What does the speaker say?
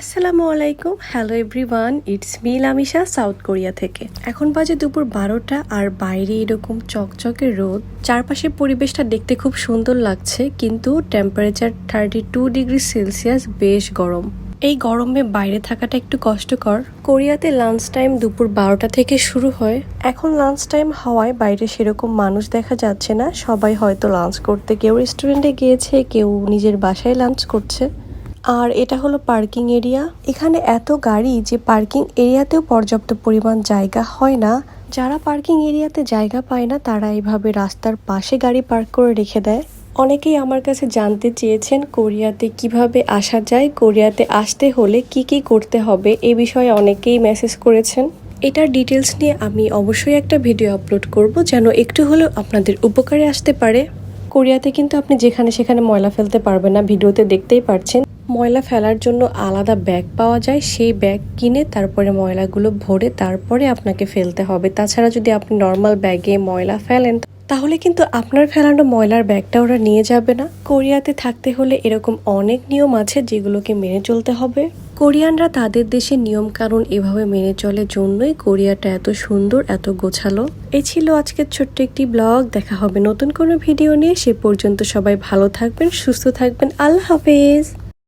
আসসালামু আলাইকুম, hello everyone, it's me Lamisha South Korea থেকে। এখন বাজে দুপুর 12টা আর বাইরে এরকম চকচকে রোদ, চারপাশের পরিবেশটা দেখতে খুব সুন্দর লাগছে, কিন্তু টেম্পারেচার 32 ডিগ্রি সেলসিয়াস, বেশ গরম। এই গরমে বাইরে থাকাটা একটু কষ্টকর। কোরিয়াতে লাঞ্চ টাইম দুপুর 12টা থেকে শুরু হয়। এখন লাঞ্চ টাইম হওয়ায় বাইরে সেরকম মানুষ দেখা যাচ্ছে না, সবাই হয়তো লাঞ্চ করতে কেউ রেস্টুরেন্টে গিয়েছে, কেউ নিজের বাসায় লাঞ্চ করছে। আর এটা হলো পার্কিং এরিয়া। এখানে এত গাড়ি যে পার্কিং এরিয়াতেও পর্যাপ্ত পরিমাণ জায়গা হয় না। যারা পার্কিং এরিয়াতে জায়গা পায় না তারা এইভাবে রাস্তার পাশে গাড়ি পার্ক করে রেখে দেয়। অনেকেই আমার কাছে জানতে চেয়েছেন কোরিয়াতে কিভাবে আসা যায়, কোরিয়াতে আসতে হলে কি কি করতে হবে, এ বিষয়ে অনেকেই মেসেজ করেছেন। এটার ডিটেলস নিয়ে আমি অবশ্যই একটা ভিডিও আপলোড করব, যেন একটু হলেও আপনাদের উপকারে আসতে পারে। কোরিয়াতে কিন্তু আপনি যেখানে সেখানে ময়লা ফেলতে পারবেন না, ভিডিওতে দেখতেই পারছেন। ময়লা ফেলার জন্য আলাদা ব্যাগ পাওয়া যায়, সেই ব্যাগ কিনে তারপরে ময়লাগুলো ভরে তারপরে আপনাকে ফেলতে হবে। তাছাড়া যদি আপনি নর্মাল ব্যাগে ময়লা ফেলেন তাহলে কিন্তু আপনার ফেলানো ময়লার ব্যাগটা ওরা নিয়ে যাবে না। কোরিয়াতে থাকতে হলে এরকম অনেক নিয়ম আছে যেগুলোকে মেনে চলতে হবে। কোরিয়ানরা তাদের দেশের নিয়ম কানুন এভাবে মেনে চলে জন্যই কোরিয়াটা এত সুন্দর, এত গোছালো। এই ছিল আজকের ছোট্ট একটি ব্লগ। দেখা হবে নতুন কোনো ভিডিও নিয়ে। সে পর্যন্ত সবাই ভালো থাকবেন, সুস্থ থাকবেন। আল্লাহ হাফেজ।